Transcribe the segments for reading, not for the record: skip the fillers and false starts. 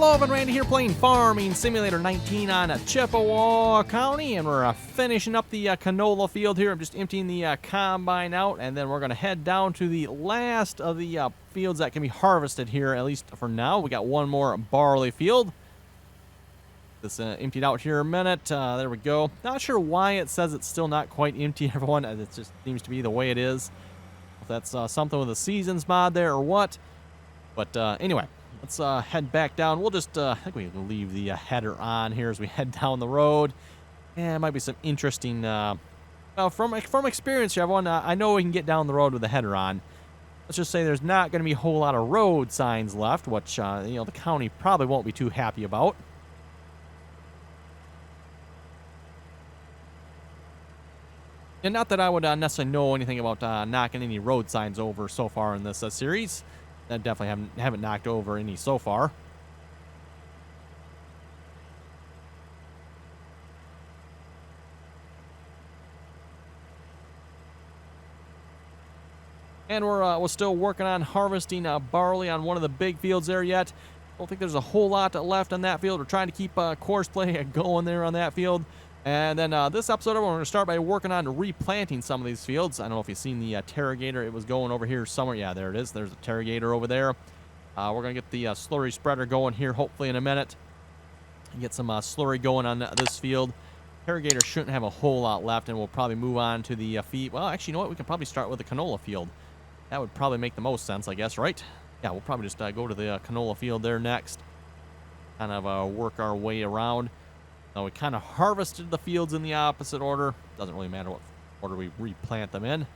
Hello, Randy here playing Farming Simulator 19 on Chippewa County, and we're finishing up the canola field here. I'm just emptying the combine out, and then we're going to head down to the last of the fields that can be harvested here, at least for now. We got one more barley field. This emptied out here a minute. There we go. Not sure why it says it's still not quite empty, everyone. It just seems to be the way it is. If that's something with the seasons mod there or what. But anyway. Let's head back down. We'll just, I think we can leave the header on here as we head down the road. Yeah, it might be some interesting, well, from experience here, everyone, I know we can get down the road with the header on. Let's just say there's not going to be a whole lot of road signs left, which, the county probably won't be too happy about. And not that I would necessarily know anything about knocking any road signs over so far in this series. I definitely haven't knocked over any so far. And we're still working on harvesting barley on one of the big fields there yet. Don't think there's a whole lot left on that field. We're trying to keep course play going there on that field. And then this episode, we're going to start by working on replanting some of these fields. I don't know if you've seen the Terragator. It was going over here somewhere. Yeah, there it is. There's a Terragator over there. We're going to get the slurry spreader going here hopefully in a minute. Get some slurry going on this field. Terragator shouldn't have a whole lot left, and we'll probably move on to the feed. Well, actually, you know what? We can probably start with the canola field. That would probably make the most sense, I guess, right? Yeah, we'll probably just go to the canola field there next. Kind of work our way around. Now, we kind of harvested the fields in the opposite order. Doesn't really matter what order we replant them in.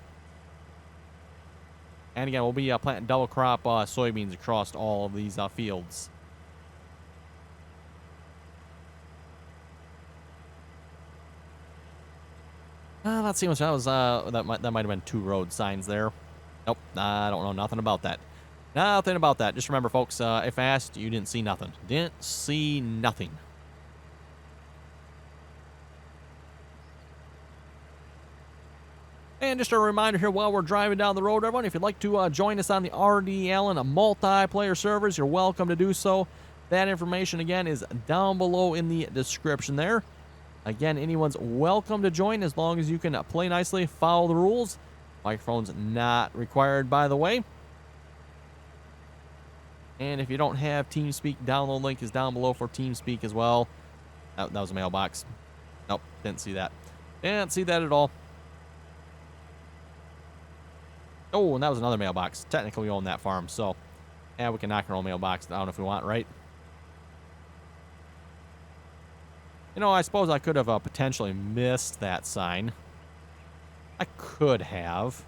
And again, we'll be planting double crop soybeans across all of these fields. Let's see what that was. That might have been 2 road signs there. Nope, I don't know nothing about that. Nothing about that. Just remember, folks, if asked, you didn't see nothing. Didn't see nothing. And just a reminder here while we're driving down the road, everyone, if you'd like to join us on the RDAllen multiplayer servers, you're welcome to do so. That information, again, is down below in the description there. Again, anyone's welcome to join as long as you can play nicely, follow the rules. Microphone's not required, by the way. And if you don't have TeamSpeak, download link is down below for TeamSpeak as well. That was a mailbox. Nope, didn't see that. Didn't see that at all. Oh, and that was another mailbox. Technically, we own that farm, so yeah, we can knock our own mailbox down if we want, right? You know, I suppose I could have potentially missed that sign. I could have.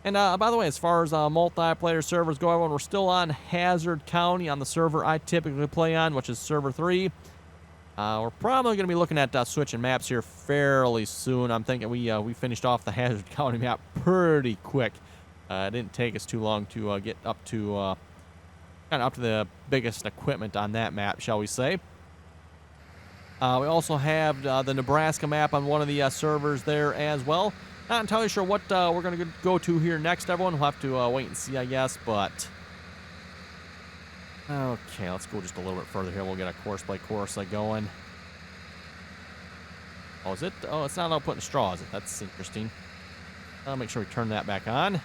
And by the way, as far as multiplayer servers go, everyone, we're still on Hazard County on the server I typically play on, which is server 3. We're probably going to be looking at switching maps here fairly soon. I'm thinking we finished off the Hazard County map pretty quick. It didn't take us too long to get up to kind of up to the biggest equipment on that map, shall we say. We also have the Nebraska map on one of the servers there as well. Not entirely sure what we're going to go to here next, everyone. We'll have to wait and see, I guess, but... Okay, let's go just a little bit further here. We'll get a course-by-course going. Oh, is it? Oh, it's not all putting straw, is it? That's interesting. I'll make sure we turn that back on.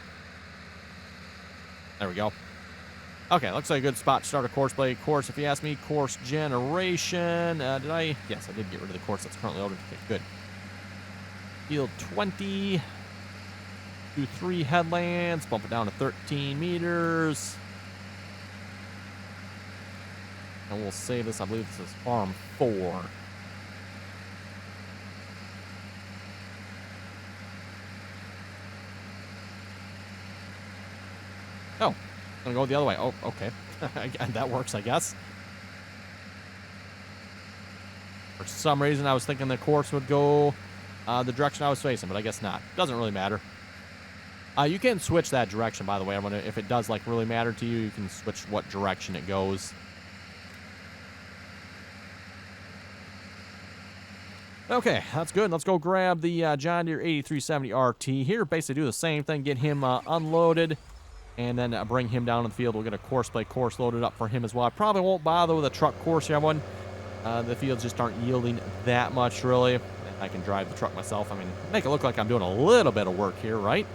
There we go. Okay, looks like a good spot to start a course. If you ask me, course generation. Did I? Yes, I did get rid of the course that's currently loaded. Okay, good. Field 20. Do 3 headlands. Bump it down to 13 meters. And we'll save this. I believe this is farm 4. Oh, I'm gonna go the other way. Oh, okay. That works, I guess. For some reason, I was thinking the course would go the direction I was facing, but I guess not. Doesn't really matter. You can switch that direction, by the way. If it does really matter to you, you can switch what direction it goes. Okay, that's good. Let's go grab the John Deere 8370 RT here. Basically do the same thing, get him unloaded, and then bring him down to the field. We'll get a course-play course loaded up for him as well. I probably won't bother with a truck course here, everyone. The fields just aren't yielding that much, really. I can drive the truck myself. I mean, make it look like I'm doing a little bit of work here, right?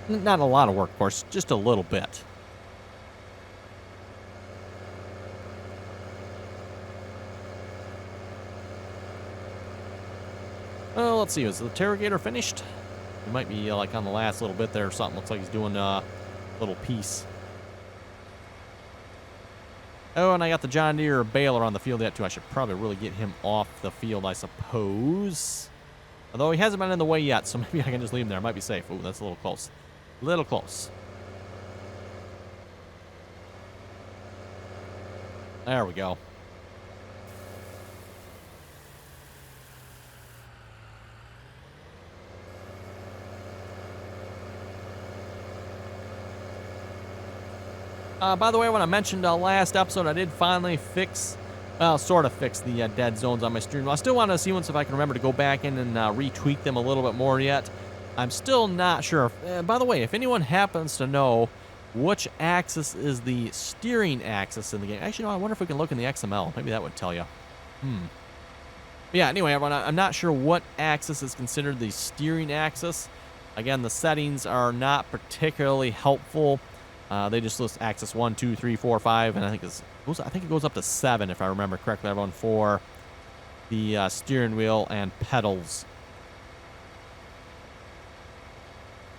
Not a lot of work, of course, just a little bit. Well, let's see. Is the interrogator finished? He might be like on the last little bit there or something. Looks like he's doing a little piece. Oh, and I got the John Deere baler on the field yet, too. I should probably really get him off the field, I suppose. Although he hasn't been in the way yet, so maybe I can just leave him there. Might be safe. Ooh, that's a little close. A little close. There we go. By the way, when I mentioned last episode, I did finally fix, well, sort of fix the dead zones on my steering wheel. I still want to see once if I can remember to go back in and retweak them a little bit more yet. I'm still not sure. By the way, if anyone happens to know which axis is the steering axis in the game. Actually, no, I wonder if we can look in the XML. Maybe that would tell you. Yeah, anyway, everyone, I'm not sure what axis is considered the steering axis. Again, the settings are not particularly helpful. They just list axis 1, 2, 3, 4, 5, and I think it goes up to 7 if I remember correctly, everyone, for the steering wheel and pedals.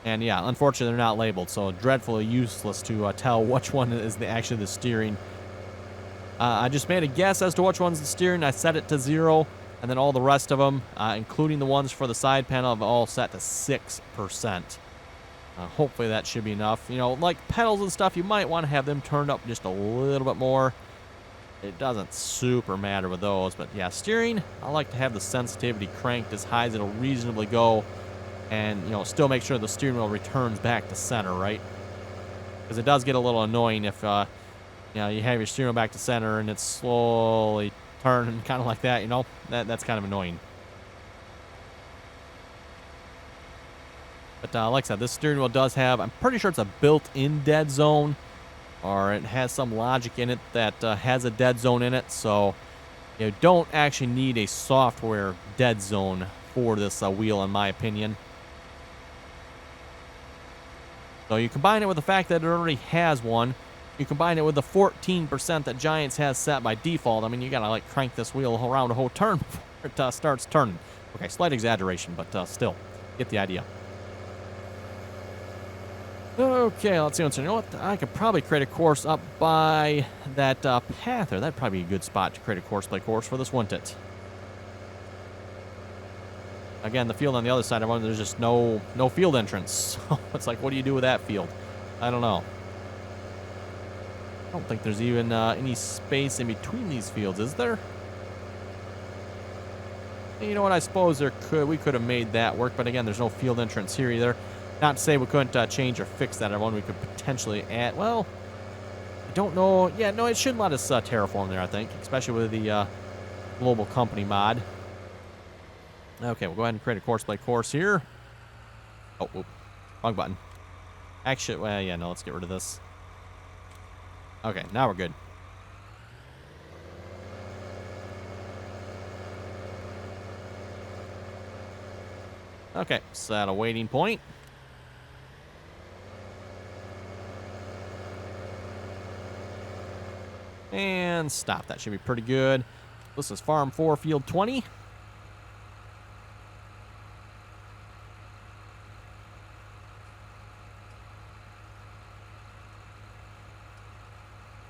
And yeah, unfortunately they're not labeled, so dreadfully useless to tell which one is actually the steering. I just made a guess as to which one's the steering. I set it to 0, and then all the rest of them, including the ones for the side panel, have all set to 6%. Hopefully that should be enough. You know, like pedals and stuff, you might want to have them turned up just a little bit more. It doesn't super matter with those, but yeah, steering, I like to have the sensitivity cranked as high as it'll reasonably go, and, you know, still make sure the steering wheel returns back to center, right? Because it does get a little annoying if, you know, you have your steering wheel back to center and it's slowly turning kind of like that, you know? That's kind of annoying. But like I said, this steering wheel does have, I'm pretty sure it's a built-in dead zone, or it has some logic in it that has a dead zone in it, so you don't actually need a software dead zone for this wheel, in my opinion. So you combine it with the fact that it already has one, you combine it with the 14% that Giants has set by default. I mean, you gotta like crank this wheel around a whole turn before it starts turning. Okay, slight exaggeration, but still, get the idea. Okay, let's see what's in. You know what? I could probably create a course up by that path there. That'd probably be a good spot to create a course-play course for this, wouldn't it? Again, the field on the other side, there's just no field entrance. So it's like, what do you do with that field? I don't know. I don't think there's even any space in between these fields, is there? And you know what? I suppose we could have made that work, but again, there's no field entrance here either. Not to say we couldn't change or fix that, everyone. We could potentially add, well, I don't know. Yeah, no, it should let us terraform there, I think, especially with the global company mod. Okay, we'll go ahead and create a course-play course here. Oh, whoop, wrong button. Actually, well, yeah, no, let's get rid of this. Okay, now we're good. Okay, set a waiting point. And stop. That should be pretty good. This is Farm 4, Field 20.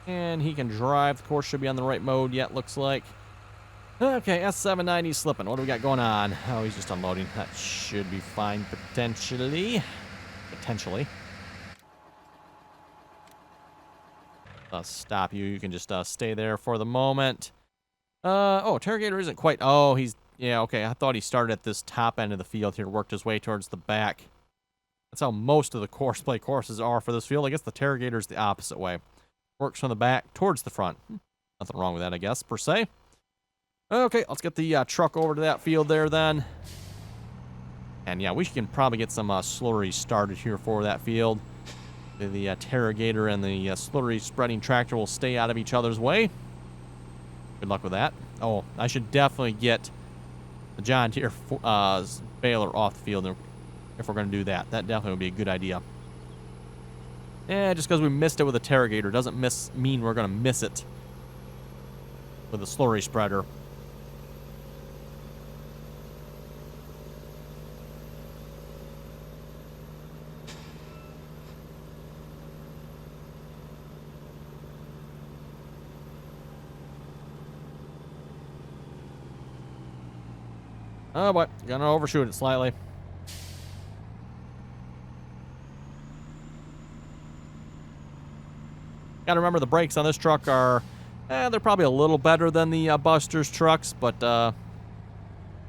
And he can drive. The course should be on the right mode yet, looks like. Okay, S790 slipping. What do we got going on? Oh, he's just unloading. That should be fine, potentially. Potentially. Stop you. You can just stay there for the moment. Oh, interrogator isn't quite. Oh, he's. Yeah, okay. I thought he started at this top end of the field here, worked his way towards the back. That's how most of the course-play courses are for this field. I guess the interrogator's the opposite way. Works from the back towards the front. Nothing wrong with that, I guess, per se. Okay, let's get the truck over to that field there then. And yeah, we can probably get some slurry started here for that field. The Terragator and the slurry spreading tractor will stay out of each other's way. Good luck with that. Oh, I should definitely get the John Deere baler off the field if we're going to do that. That definitely would be a good idea. Yeah, just because we missed it with a Terragator doesn't mean we're going to miss it with a slurry spreader. Oh boy, gonna overshoot it slightly. Gotta remember the brakes on this truck are, they're probably a little better than the Buster's trucks, but I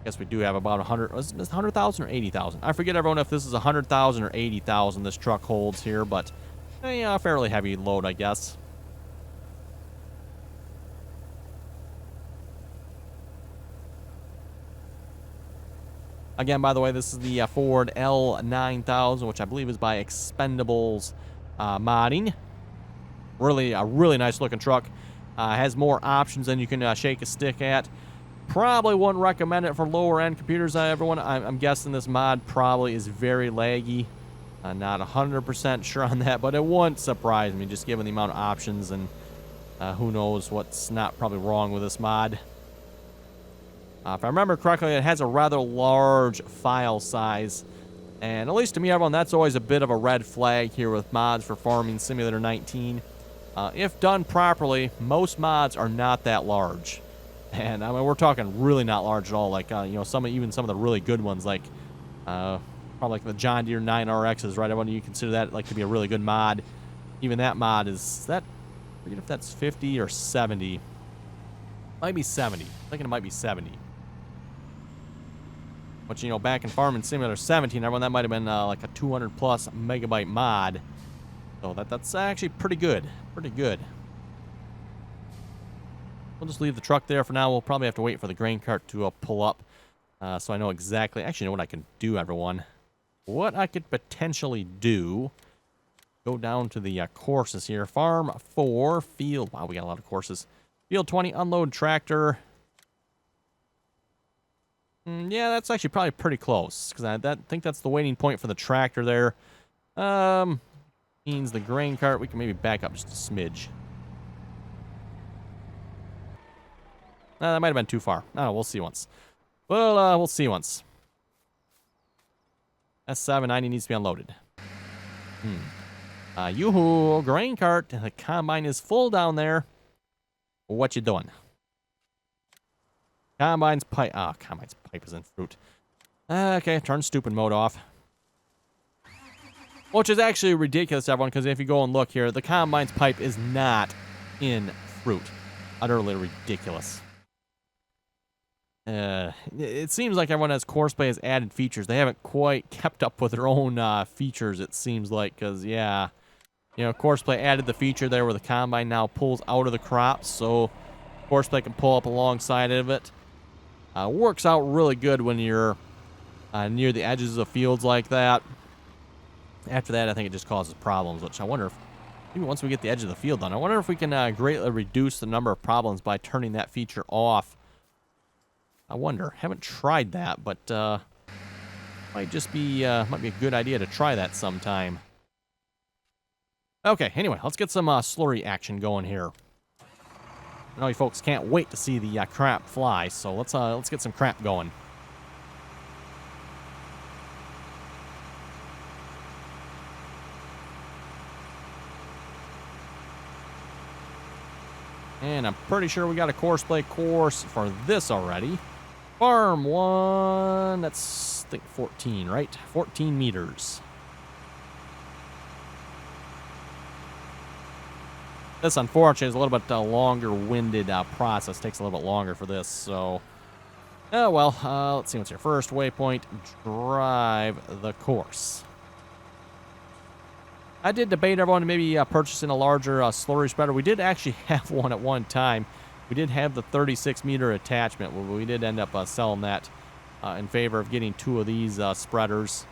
guess we do have about 100,000 or 80,000. I forget, everyone, if this is 100,000 or 80,000 this truck holds here, but yeah, fairly heavy load, I guess. Again, by the way, this is the Ford L9000, which I believe is by Expendables Modding. Really, a really nice looking truck. Has more options than you can shake a stick at. Probably wouldn't recommend it for lower end computers, everyone. I'm guessing this mod probably is very laggy. Not 100% sure on that, but it wouldn't surprise me just given the amount of options, and who knows what's not probably wrong with this mod. If I remember correctly, it has a rather large file size. And at least to me, everyone, that's always a bit of a red flag here with mods for Farming Simulator 19. If done properly, most mods are not that large. And I mean, we're talking really not large at all. Like, you know, even some of the really good ones, like probably like the John Deere 9RXs, right? I want you consider that like to be a really good mod. Even that mod is that, I forget if that's 50 or 70. Might be 70. I'm thinking it might be 70. But, you know, back in Farming Simulator 17, everyone, that might have been like a 200 plus megabyte mod. So that's actually pretty good. Pretty good. We'll just leave the truck there for now. We'll probably have to wait for the grain cart to pull up. So I know exactly. Actually, you know what I can do, everyone? What I could potentially do. Go down to the courses here. Farm 4, field. Wow, we got a lot of courses. Field 20, unload tractor. Yeah, that's actually probably pretty close, because I think that's the waiting point for the tractor there. Means the grain cart, we can maybe back up just a smidge. That might have been too far. Oh, we'll see once. Well, we'll see once. S790 needs to be unloaded. Yoo-hoo, grain cart. The combine is full down there. What you doing? Combine's pipe. Ah, combine's pipe is in fruit. Okay, turn stupid mode off. Which is actually ridiculous, everyone, because if you go and look here, the combine's pipe is not in fruit. Utterly ridiculous. It seems like everyone has Courseplay has added features. They haven't quite kept up with their own features, it seems like, because, yeah, you know, Courseplay added the feature there where the combine now pulls out of the crops, so Courseplay can pull up alongside of it. Works out really good when you're near the edges of fields like that. After that, I think it just causes problems, which I wonder if, maybe once we get the edge of the field done, I wonder if we can greatly reduce the number of problems by turning that feature off. I wonder. Haven't tried that, but might just be might be a good idea to try that sometime. Okay, anyway, let's get some slurry action going here. I know you folks can't wait to see the crap fly, so let's get some crap going. And I'm pretty sure we got a Courseplay course for this already. Farm 1, that's, I think, 14, right? 14 meters. This, unfortunately, is a little bit longer-winded process. Takes a little bit longer for this, so... Oh, well, let's see what's your first waypoint. Drive the course. I did debate everyone maybe purchasing a larger slurry spreader. We did actually have one at one time. We did have the 36-meter attachment, but we did end up selling that in favor of getting 2 of these spreaders.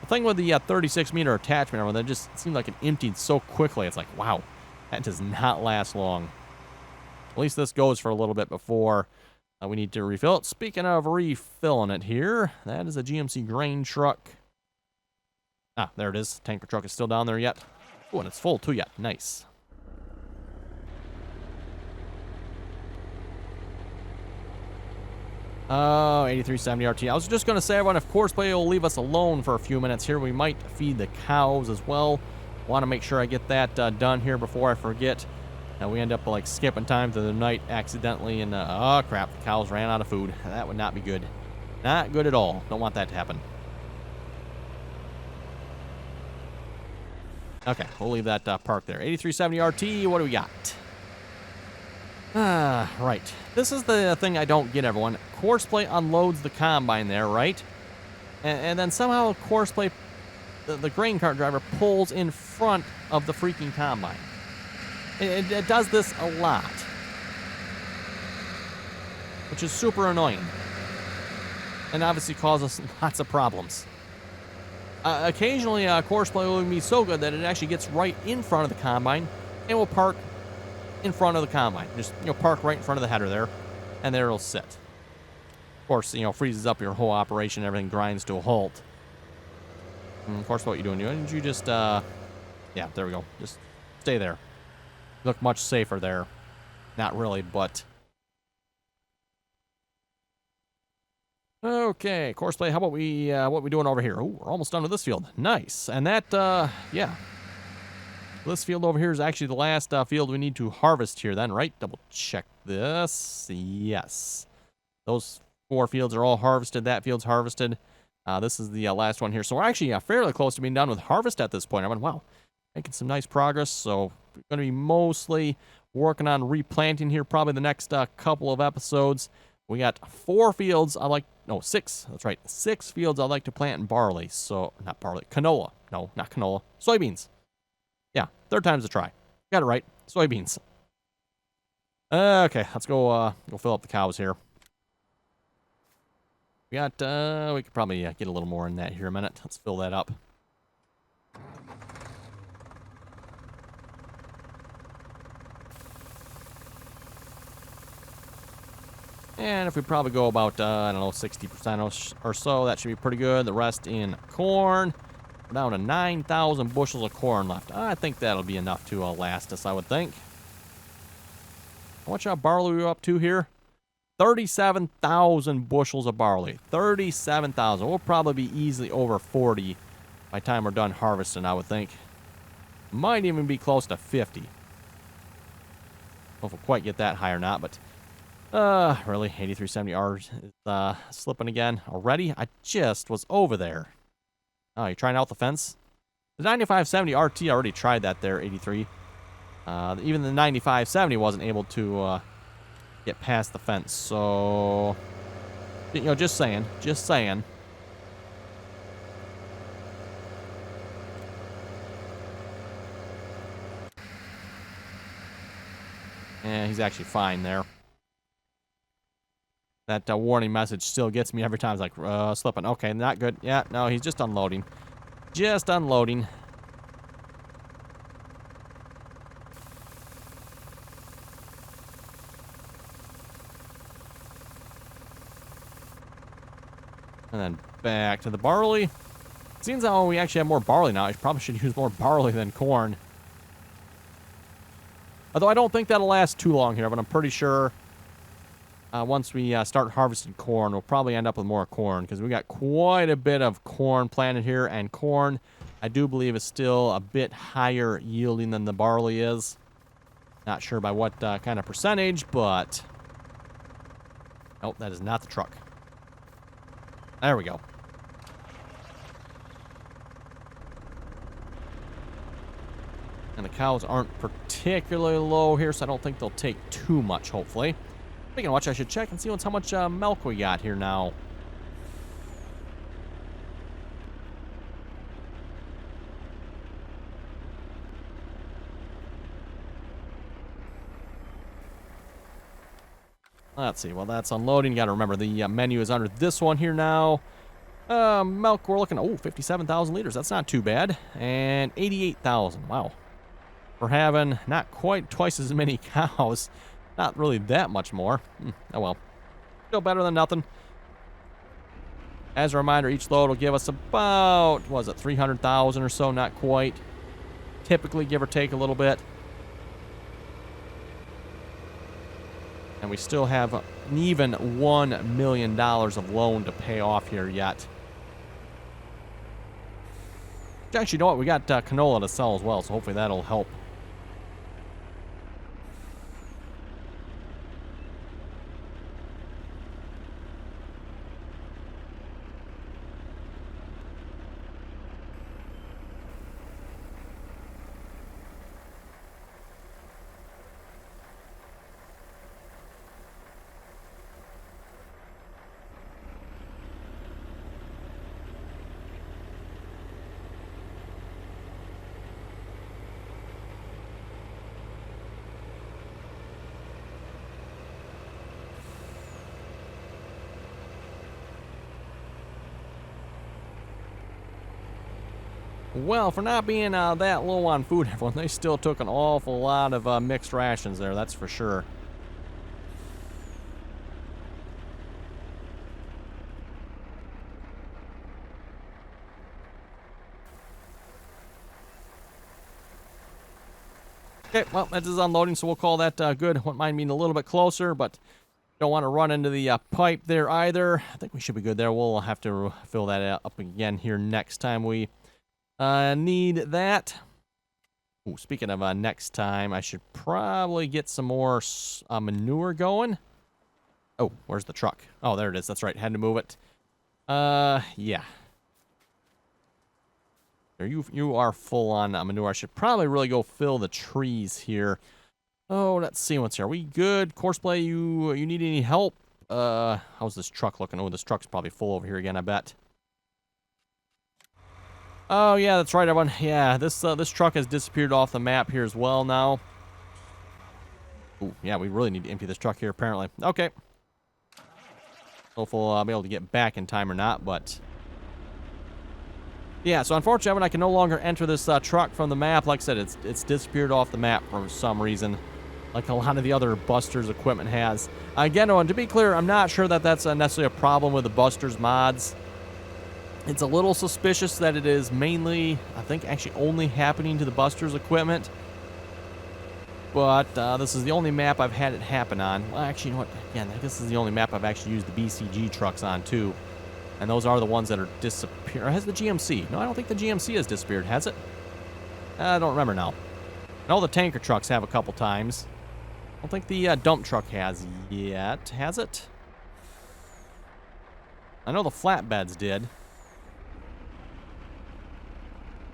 The thing with the 36-meter attachment, that just seemed like it emptied so quickly. It's like, wow, that does not last long. At least this goes for a little bit before we need to refill it. Speaking of refilling it here, that is a GMC grain truck. Ah, there it is. Tanker truck is still down there yet. Oh, and it's full too yet. Nice. Oh, 8370 RT. I was just going to say, everyone, if Courseplay will leave us alone for a few minutes here, we might feed the cows as well. Want to make sure I get that done here before I forget. And we end up like skipping time to the night accidentally, and oh crap, the cows ran out of food. That would not be good. Not good at all. Don't want that to happen. Okay, we'll leave that parked there. 8370 RT, what do we got? Right. This is the thing I don't get, everyone. Courseplay unloads the combine there, right? And then somehow Courseplay, the grain cart driver, pulls in front of the freaking combine. It does this a lot, which is super annoying, and obviously causes lots of problems. Occasionally, Courseplay will be so good that it actually gets right in front of the combine and will park in front of the combine. Just, park right in front of the header there, and there it'll sit. Of course, freezes up your whole operation. Everything grinds to a halt. And of course, what you doing? Didn't you just, yeah, there we go. Just stay there. Look much safer there. Not really, but... Okay, Courseplay, how about what we doing over here? Oh, we're almost done with this field. Nice. And that, yeah. This field over here is actually the last field we need to harvest here then, right? Double check this. Yes. Those 4 fields are all harvested. That field's harvested. This is the last one here. So we're actually fairly close to being done with harvest at this point. I mean, wow. Making some nice progress. So we're going to be mostly working on replanting here probably the next couple of episodes. We got 4 fields. No, 6. That's right. 6 fields I'd like to plant in barley. So, not barley. Canola. No, not canola. Soybeans. Yeah, 3rd time's a try. Got it right. Soybeans. Okay, let's go fill up the cows here. We could probably get a little more in that here in a minute. Let's fill that up. And if we probably go about, I don't know, 60% or so, that should be pretty good. The rest in corn. We're down to 9,000 bushels of corn left. I think that'll be enough to last us, I would think. How much barley are we up to here? 37,000 bushels of barley. 37,000. We'll probably be easily over 40 by the time we're done harvesting, I would think. Might even be close to 50. Don't know if we'll quite get that high or not, but... really? 8370R is slipping again already? I just was over there. Oh, you're trying out the fence? The 9570 RT already tried that there, 83. Even the 9570 wasn't able to get past the fence, so... just saying. Just saying. Yeah, he's actually fine there. That warning message still gets me every time. It's like, slipping. Okay, not good. Yeah, no, he's just unloading. Just unloading. And then back to the barley. Seems that we actually have more barley now. I probably should use more barley than corn. Although I don't think that'll last too long here, but I'm pretty sure... once we start harvesting corn, we'll probably end up with more corn, because we got quite a bit of corn planted here, and corn, I do believe, is still a bit higher yielding than the barley is. Not sure by what kind of percentage, but... Oh, that is not the truck. There we go. And the cows aren't particularly low here, so I don't think they'll take too much, hopefully. Speaking of which, I should check and see how much milk we got here now. Let's see. Well, that's unloading. You got to remember the menu is under this one here now. Milk, we're looking at, 57,000 liters. That's not too bad. And 88,000. Wow. We're having not quite twice as many cows. Not really that much more. Oh, well. Still better than nothing. As a reminder, each load will give us about, what was it, 300,000 or so? Not quite. Typically, give or take a little bit. And we still have an even $1 million of loan to pay off here yet. Actually, you know what? We got canola to sell as well, so hopefully that'll help. Well, for not being that low on food, everyone, they still took an awful lot of mixed rations there, that's for sure. Okay, well, that is unloading, so we'll call that good. Wouldn't mind being a little bit closer, but don't want to run into the pipe there either. I think we should be good there. We'll have to fill that up again here next time we need that. Ooh, speaking of next time, I should probably get some more manure going. Oh, where's the truck? Oh, there it is. That's right. Had to move it. Yeah. There, you are full on manure. I should probably really go fill the trees here. Oh, let's see what's here. Are we good? Courseplay, you need any help? How's this truck looking? Oh, this truck's probably full over here again, I bet. Oh, yeah, that's right, everyone. Yeah, this truck has disappeared off the map here as well now. Ooh, yeah, we really need to empty this truck here, apparently. Okay. Hopefully I'll be able to get back in time or not, but... Yeah, so unfortunately, I can no longer enter this truck from the map. Like I said, it's disappeared off the map for some reason, like a lot of the other Buster's equipment has. Again, to be clear, I'm not sure that that's necessarily a problem with the Buster's mods. It's a little suspicious that it is mainly, I think, actually only happening to the Buster's equipment. But this is the only map I've had it happen on. Well, actually, you know what? Again, I guess this is the only map I've actually used the BCG trucks on, too. And those are the ones that are disappearing. Or has the GMC? No, I don't think the GMC has disappeared, has it? I don't remember now. I know the tanker trucks have a couple times. I don't think the dump truck has yet, has it? I know the flatbeds did.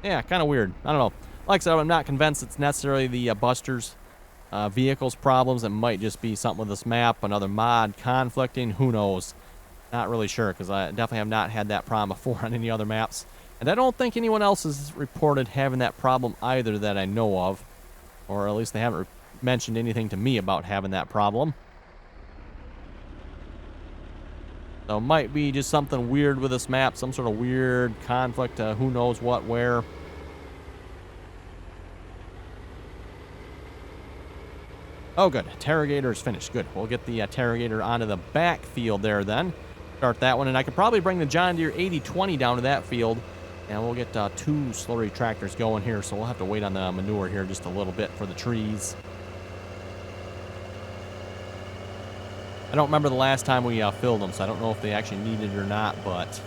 Yeah, kind of weird. I don't know. Like I said, I'm not convinced it's necessarily the Buster's vehicles problems. It might just be something with this map, another mod conflicting. Who knows? Not really sure, because I definitely have not had that problem before on any other maps. And I don't think anyone else has reported having that problem either that I know of. Or at least they haven't mentioned anything to me about having that problem. So it might be just something weird with this map, some sort of weird conflict, who knows what, where. Oh, good. Interrogator is finished. Good. We'll get the interrogator onto the backfield there then. Start that one, and I could probably bring the John Deere 8020 down to that field, and we'll get 2 slurry tractors going here, so we'll have to wait on the manure here just a little bit for the trees. I don't remember the last time we filled them, so I don't know if they actually needed it or not, but...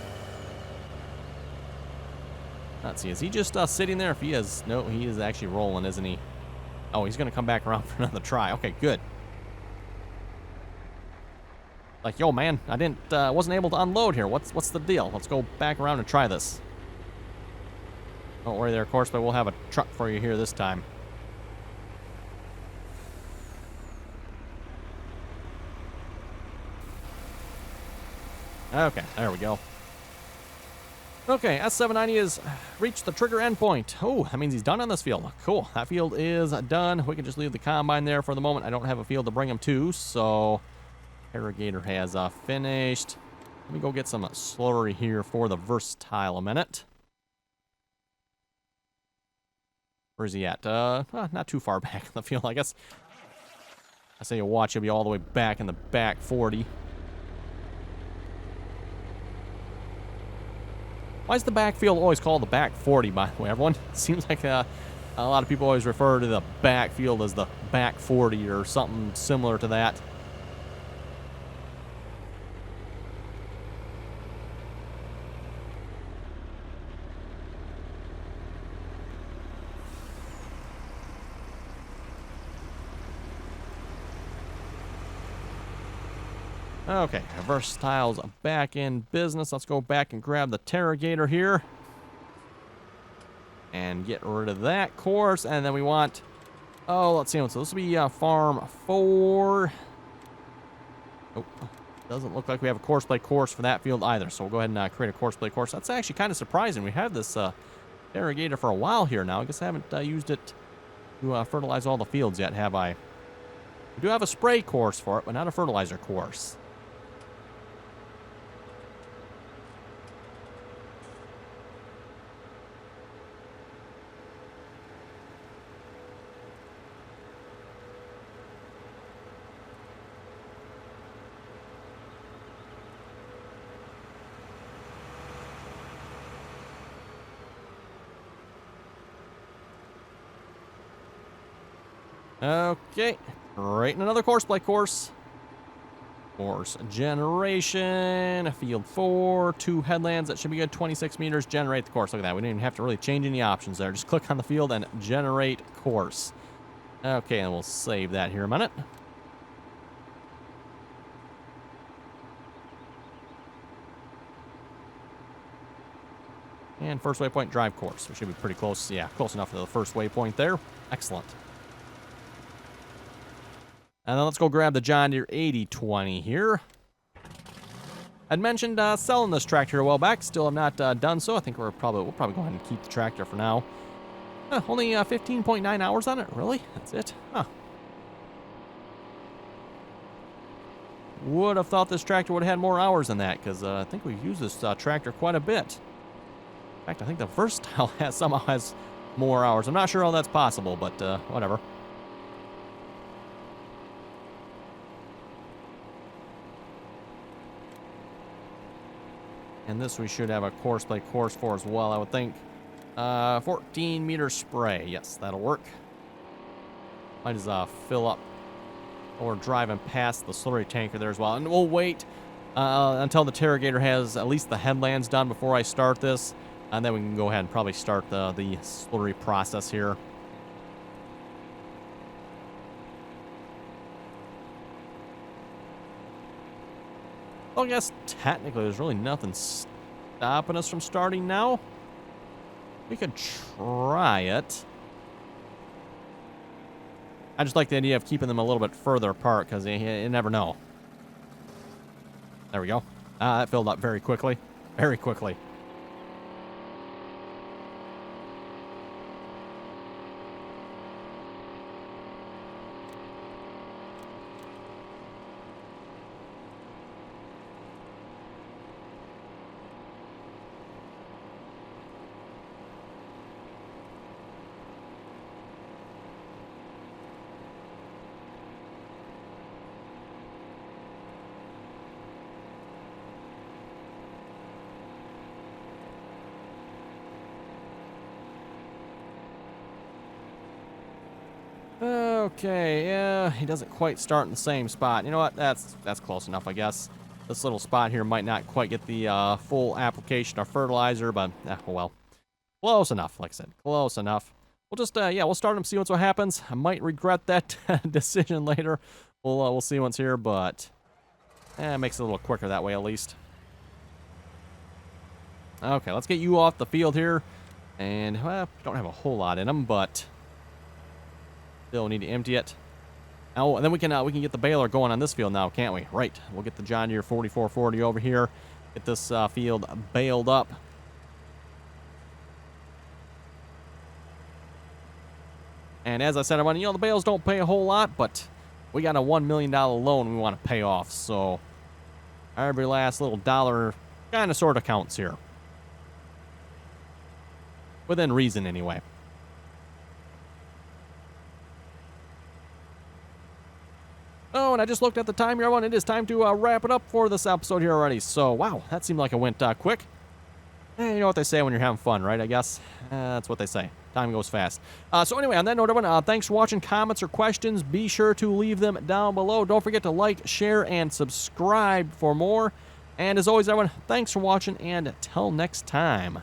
Let's see, is he just sitting there? If he is, no, he is actually rolling, isn't he? Oh, he's going to come back around for another try. Okay, good. Like, yo, man, I wasn't able to unload here. What's the deal? Let's go back around and try this. Don't worry there, of course, but we'll have a truck for you here this time. Okay, there we go. Okay, S790 has reached the trigger endpoint. Oh, that means he's done on this field. Cool, that field is done. We can just leave the combine there for the moment. I don't have a field to bring him to, so Irrigator has finished. Let me go get some slurry here for the Versatile a minute. Where's he at? Not too far back in the field, I guess. I say you watch, he'll be all the way back in the back 40. Why is the backfield always called the back 40, by the way, everyone? It seems like a lot of people always refer to the backfield as the back 40 or something similar to that. Okay, Versatile's back in business. Let's go back and grab the Terrogator here. And get rid of that course. And then we want... Oh, let's see. So this will be Farm 4. Oh, doesn't look like we have a course play course for that field either. So we'll go ahead and create a course play course. That's actually kind of surprising. We have this Terrogator for a while here now. I guess I haven't used it to fertilize all the fields yet, have I? We do have a spray course for it, but not a fertilizer course. Okay, creating another course play course. Course generation, field 4, 2 headlands. That should be good. 26 meters. Generate the course. Look at that. We didn't even have to really change any options there. Just click on the field and generate course. Okay, and we'll save that here a minute. And first waypoint, drive course. We should be pretty close. Yeah, close enough to the first waypoint there. Excellent. And then let's go grab the John Deere 8020 here. I'd mentioned selling this tractor a while back. Still have not done so. I think we'll probably go ahead and keep the tractor for now. Only 15.9 hours on it. Really? That's it? Huh. Would have thought this tractor would have had more hours than that, because I think we've used this tractor quite a bit. In fact, I think the Versatile somehow has more hours. I'm not sure how that's possible, but whatever. And this we should have a course play course for as well, I would think. 14 meter spray. Yes, that'll work. Might as well fill up. Or driving past the slurry tanker there as well. And we'll wait until the Terrogator has at least the headlands done before I start this. And then we can go ahead and probably start the slurry process here. Well, I guess technically there's really nothing stopping us from starting now. We could try it. I just like the idea of keeping them a little bit further apart, because you never know. There we go. That filled up very quickly. Very quickly. Okay, yeah, he doesn't quite start in the same spot. You know what? That's close enough, I guess. This little spot here might not quite get the full application of fertilizer, but well, close enough. Like I said, close enough. We'll just yeah, we'll start him, see what happens. I might regret that decision later. We'll see what's here, but it makes it a little quicker that way at least. Okay, let's get you off the field here, and well, don't have a whole lot in them, but. Still need to empty it. Oh, and then we can get the baler going on this field now, can't we? Right. We'll get the John Deere 4440 over here. Get this field baled up. And as I said, everyone, the bales don't pay a whole lot, but we got a $1 million loan we want to pay off. So every last little dollar kind of sort of counts here. Within reason, anyway. Oh, and I just looked at the time here, everyone. It is time to wrap it up for this episode here already. So, wow, that seemed like it went quick. You know what they say when you're having fun, right? I guess that's what they say. Time goes fast. So anyway, on that note, everyone, thanks for watching. Comments or questions, be sure to leave them down below. Don't forget to like, share, and subscribe for more. And as always, everyone, thanks for watching, and till next time.